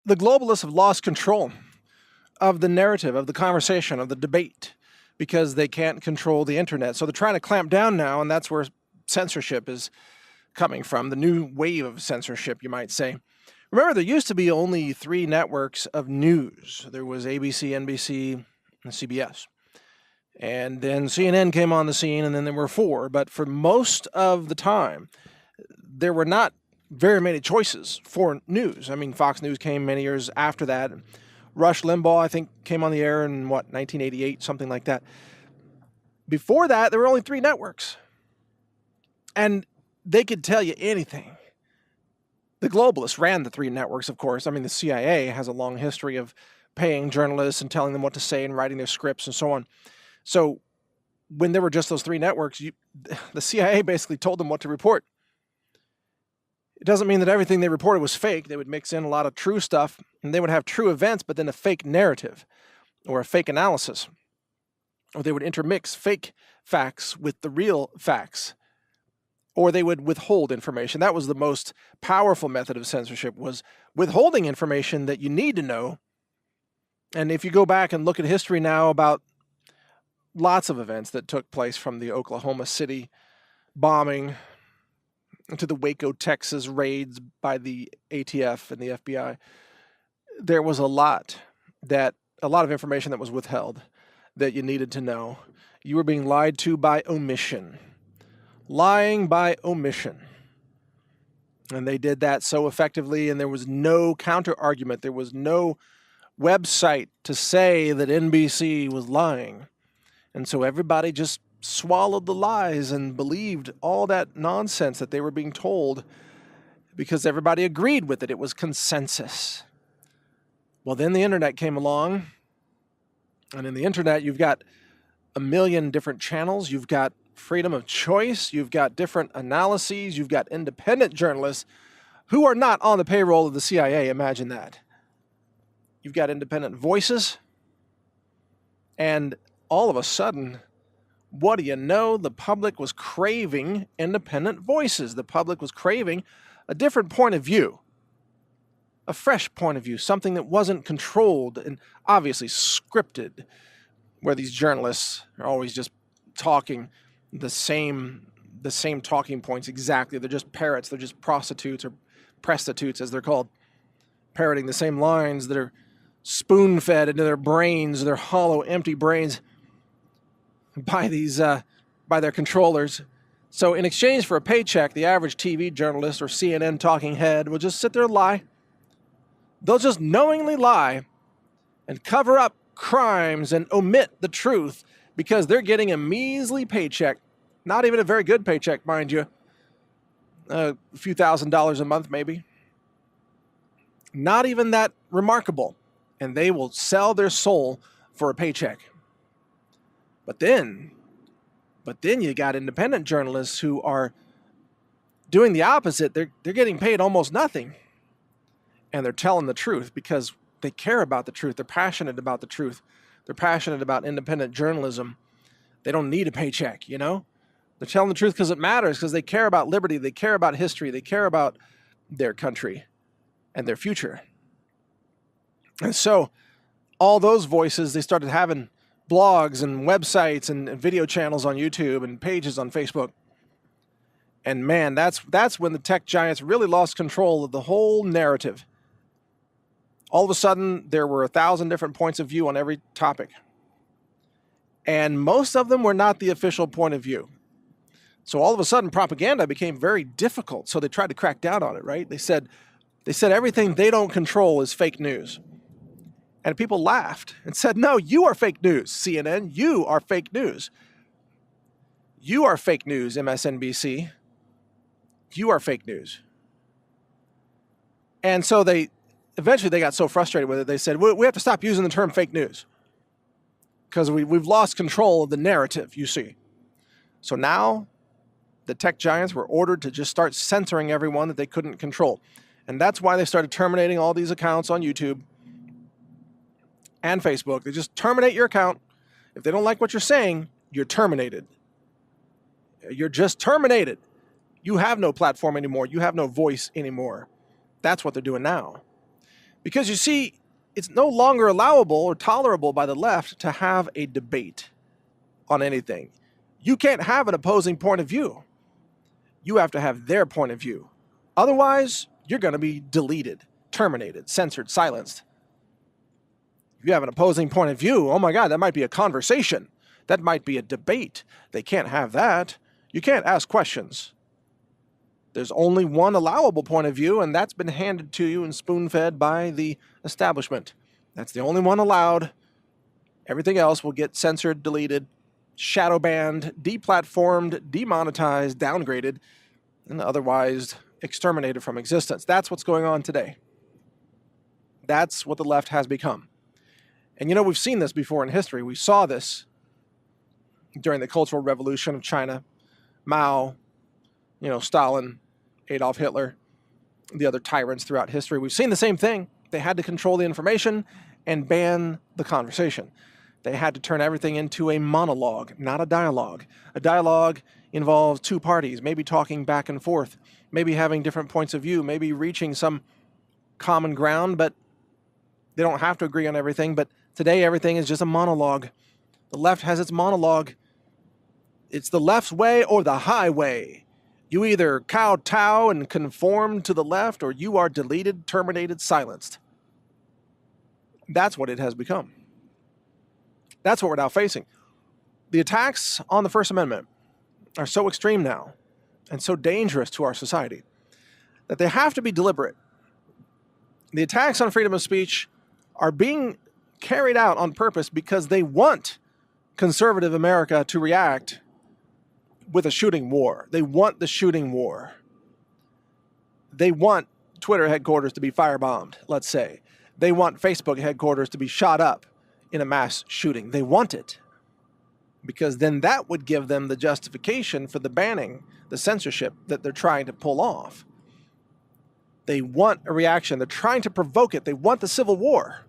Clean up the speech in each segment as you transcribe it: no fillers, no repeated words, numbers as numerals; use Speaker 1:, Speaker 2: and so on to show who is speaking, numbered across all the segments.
Speaker 1: The globalists have lost control of the narrative, of the conversation, of the debate, because they can't control the internet. So they're trying to clamp down now, and that's where censorship is coming from, the new wave of censorship, you might say. Remember, there used to be only 3 networks of news. There was ABC, NBC, and CBS. And then CNN came on the scene, and then there were 4. But for most of the time, there were not very many choices for news. I mean, Fox News came many years after that. Rush Limbaugh, I think, came on the air in, 1988, something like that. Before that, there were only 3 networks. And they could tell you anything. The globalists ran the 3 networks, of course. I mean, the CIA has a long history of paying journalists and telling them what to say and writing their scripts and so on. So when there were just those 3 networks, the CIA basically told them what to report. It doesn't mean that everything they reported was fake. They would mix in a lot of true stuff, and they would have true events, but then a fake narrative or a fake analysis. Or they would intermix fake facts with the real facts. Or they would withhold information. That was the most powerful method of censorship, was withholding information that you need to know. And if you go back and look at history now about lots of events that took place, from the Oklahoma City bombing to the Waco, Texas raids by the ATF and the FBI, there was a lot of information that was withheld that you needed to know. You were being lied to by omission. Lying by omission. And they did that so effectively, and there was no counter-argument. There was no website to say that NBC was lying. And so everybody just swallowed the lies and believed all that nonsense that they were being told because everybody agreed with it. It was consensus. Well, then the internet came along, and in the internet you've got a million different channels. You've got freedom of choice. You've got different analyses. You've got independent journalists who are not on the payroll of the CIA. Imagine that. You've got independent voices. And all of a sudden, what do you know? The public was craving independent voices. The public was craving a different point of view, a fresh point of view, something that wasn't controlled and obviously scripted, where these journalists are always just talking the same talking points exactly. They're just parrots. They're just prostitutes, or prostitutes as they're called, parroting the same lines that are spoon-fed into their brains, their hollow, empty brains, by their controllers. So in exchange for a paycheck, the average TV journalist or CNN talking head will just sit there and lie. They'll just knowingly lie and cover up crimes and omit the truth because they're getting a measly paycheck. Not even a very good paycheck, mind you. A few $1,000s a month, maybe. Not even that remarkable. And they will sell their soul for a paycheck. But then you got independent journalists who are doing the opposite. They're getting paid almost nothing. And they're telling the truth because they care about the truth. They're passionate about the truth. They're passionate about independent journalism. They don't need a paycheck, you know? They're telling the truth because it matters, because they care about liberty. They care about history. They care about their country and their future. And so all those voices, they started having blogs and websites and video channels on YouTube and pages on Facebook. And man, that's when the tech giants really lost control of the whole narrative. All of a sudden, there were 1,000 different points of view on every topic. And most of them were not the official point of view. So all of a sudden, propaganda became very difficult. So they tried to crack down on it, right? They said everything they don't control is fake news. And people laughed and said, no, you are fake news, CNN. You are fake news. You are fake news, MSNBC. You are fake news. And so eventually they got so frustrated with it, they said, we have to stop using the term fake news because we've lost control of the narrative, you see. So now the tech giants were ordered to just start censoring everyone that they couldn't control. And that's why they started terminating all these accounts on YouTube and Facebook. They just terminate your account. If they don't like what you're saying, you're terminated. You're just terminated. You have no platform anymore. You have no voice anymore. That's what they're doing now. Because you see, it's no longer allowable or tolerable by the left to have a debate on anything. You can't have an opposing point of view. You have to have their point of view. Otherwise, you're going to be deleted, terminated, censored, silenced. If you have an opposing point of view, oh my God, that might be a conversation. That might be a debate. They can't have that. You can't ask questions. There's only one allowable point of view, and that's been handed to you and spoon-fed by the establishment. That's the only one allowed. Everything else will get censored, deleted, shadow banned, deplatformed, demonetized, downgraded, and otherwise exterminated from existence. That's what's going on today. That's what the left has become. And we've seen this before in history. We saw this during the Cultural Revolution of China, Mao, Stalin, Adolf Hitler, the other tyrants throughout history. We've seen the same thing. They had to control the information and ban the conversation. They had to turn everything into a monologue, not a dialogue. A dialogue involves two parties, maybe talking back and forth, maybe having different points of view, maybe reaching some common ground, but they don't have to agree on everything. But today, everything is just a monologue. The left has its monologue. It's the left's way or the highway. You either kowtow and conform to the left, or you are deleted, terminated, silenced. That's what it has become. That's what we're now facing. The attacks on the First Amendment are so extreme now and so dangerous to our society that they have to be deliberate. The attacks on freedom of speech are being carried out on purpose because they want conservative America to react with a shooting war. They want the shooting war. They want Twitter headquarters to be firebombed, let's say. They want Facebook headquarters to be shot up in a mass shooting. They want it because then that would give them the justification for the banning, the censorship that they're trying to pull off. They want a reaction. They're trying to provoke it. They want the civil war.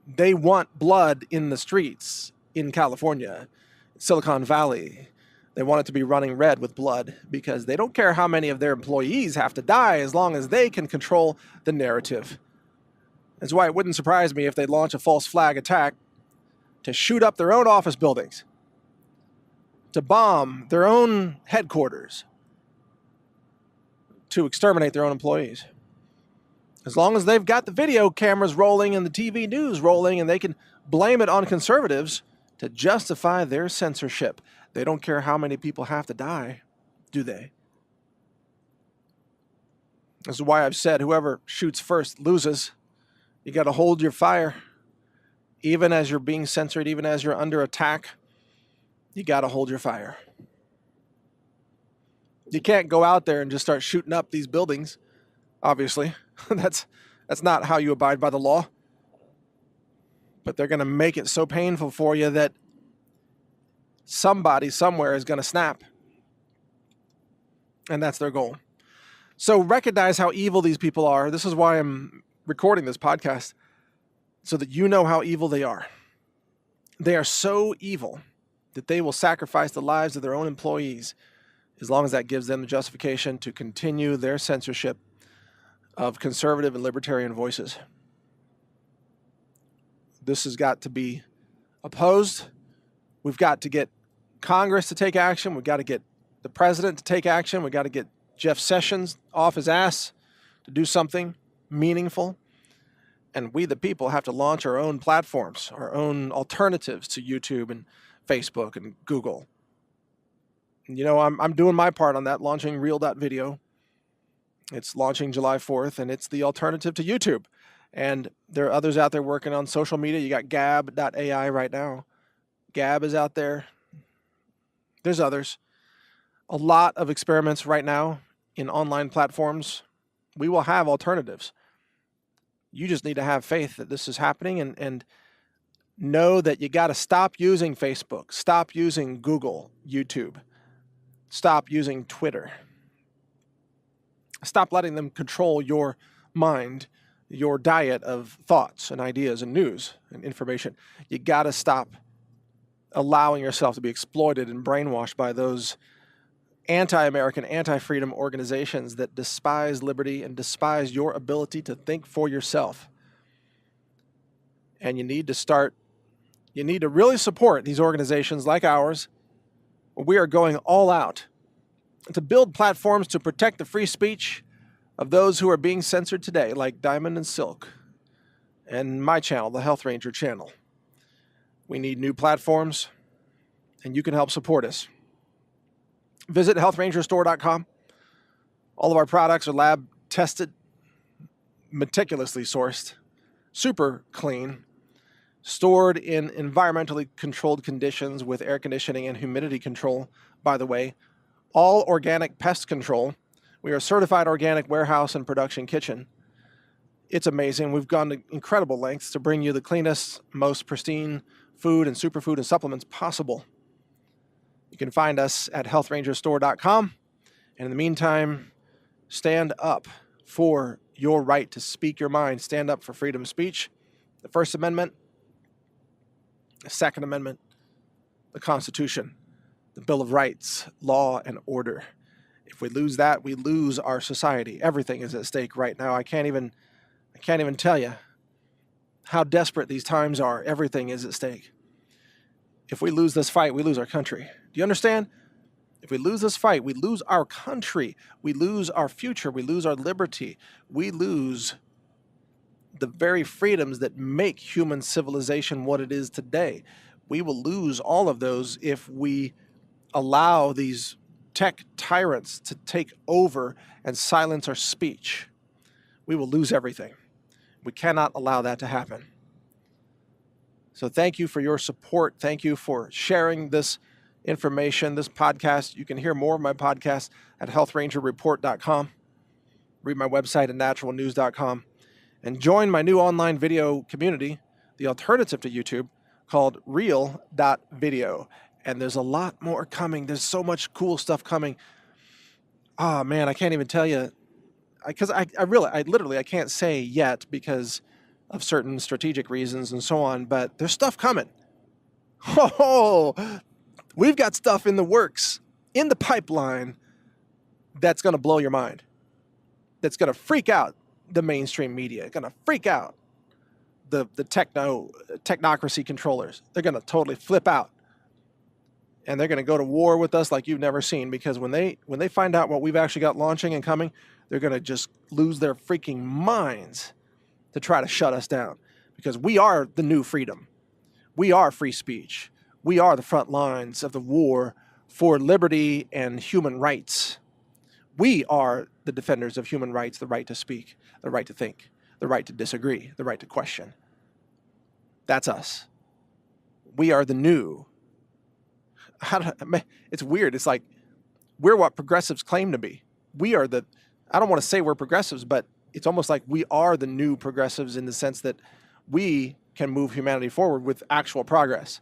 Speaker 1: They want blood in the streets in California, Silicon Valley. They want it to be running red with blood because they don't care how many of their employees have to die as long as they can control the narrative. That's why it wouldn't surprise me if they launch a false flag attack to shoot up their own office buildings, to bomb their own headquarters, to exterminate their own employees. As long as they've got the video cameras rolling and the TV news rolling and they can blame it on conservatives to justify their censorship. They don't care how many people have to die, do they? This is why I've said whoever shoots first loses. You got to hold your fire. Even as you're being censored, even as you're under attack, you got to hold your fire. You can't go out there and just start shooting up these buildings, obviously. That's not how you abide by the law. But they're going to make it so painful for you that somebody somewhere is going to snap. And that's their goal. So recognize how evil these people are. This is why I'm recording this podcast, so that you know how evil they are. They are so evil that they will sacrifice the lives of their own employees as long as that gives them the justification to continue their censorship of conservative and libertarian voices. This has got to be opposed. We've got to get Congress to take action. We've got to get the president to take action. We've got to get Jeff Sessions off his ass to do something meaningful. And we, the people, have to launch our own platforms, our own alternatives to YouTube and Facebook and Google. And, I'm doing my part on that, launching Real.video. It's launching July 4th, and it's the alternative to YouTube. And there are others out there working on social media. You got Gab.ai right now. Gab is out there. There's others. A lot of experiments right now in online platforms. We will have alternatives. You just need to have faith that this is happening and know that you got to stop using Facebook, stop using Google, YouTube, stop using Twitter. Stop letting them control your mind, your diet of thoughts and ideas and news and information. You got to stop allowing yourself to be exploited and brainwashed by those anti-American, anti-freedom organizations that despise liberty and despise your ability to think for yourself. And you need to really support these organizations like ours. We are going all out to build platforms to protect the free speech of those who are being censored today, like Diamond and Silk, and my channel, the Health Ranger channel. We need new platforms, and you can help support us. Visit healthrangerstore.com. All of our products are lab tested, meticulously sourced, super clean, stored in environmentally controlled conditions with air conditioning and humidity control, by the way. All organic pest control. We are a certified organic warehouse and production kitchen. It's amazing. We've gone to incredible lengths to bring you the cleanest, most pristine food and superfood and supplements possible. You can find us at healthrangerstore.com. And in the meantime, stand up for your right to speak your mind. Stand up for freedom of speech, the First Amendment, the Second Amendment, the Constitution, the Bill of Rights, law and order. If we lose that, we lose our society. Everything is at stake right now. I can't even tell you how desperate these times are. Everything is at stake. If we lose this fight, we lose our country. Do you understand? If we lose this fight, we lose our country. We lose our future. We lose our liberty. We lose the very freedoms that make human civilization what it is today. We will lose all of those if we allow these tech tyrants to take over and silence our speech. We will lose everything. We cannot allow that to happen. So thank you for your support. Thank you for sharing this information, this podcast. You can hear more of my podcast at healthrangerreport.com. Read my website at naturalnews.com. And join my new online video community, the alternative to YouTube, called real.video. And there's a lot more coming. There's so much cool stuff coming. Oh, man, I can't even tell you. Because I literally can't say yet because of certain strategic reasons and so on. But there's stuff coming. Oh, we've got stuff in the works, in the pipeline, that's going to blow your mind. That's going to freak out the mainstream media, going to freak out the technocracy controllers. They're going to totally flip out. And they're going to go to war with us like you've never seen, because when they find out what we've actually got launching and coming, they're going to just lose their freaking minds to try to shut us down, because we are the new freedom. We are free speech. We are the front lines of the war for liberty and human rights. We are the defenders of human rights, the right to speak, the right to think, the right to disagree, the right to question. That's us. We are the new. It's weird. It's like we're what progressives claim to be. We are I don't want to say we're progressives, but it's almost like we are the new progressives in the sense that we can move humanity forward with actual progress.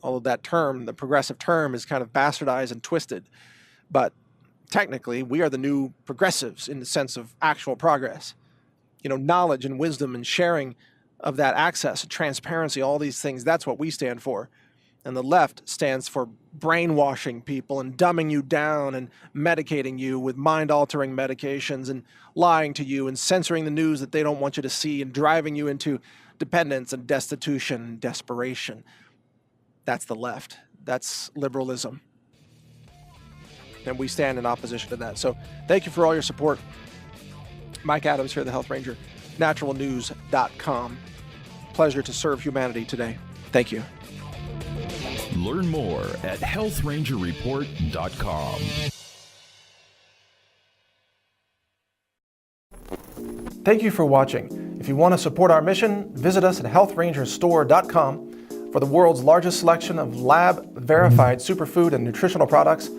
Speaker 1: Although that term, the progressive term, is kind of bastardized and twisted. But technically, we are the new progressives in the sense of actual progress. You know, knowledge and wisdom and sharing of that access, transparency, all these things, that's what we stand for. And the left stands for brainwashing people and dumbing you down and medicating you with mind-altering medications and lying to you and censoring the news that they don't want you to see and driving you into dependence and destitution and desperation. That's the left. That's liberalism. And we stand in opposition to that. So thank you for all your support. Mike Adams here, the Health Ranger, naturalnews.com. Pleasure to serve humanity today. Thank you.
Speaker 2: Learn more at healthrangerreport.com.
Speaker 1: Thank you for watching. If you want to support our mission, visit us at healthrangerstore.com for the world's largest selection of lab-verified superfood and nutritional products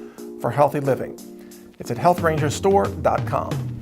Speaker 1: for healthy living. It's at healthrangerstore.com.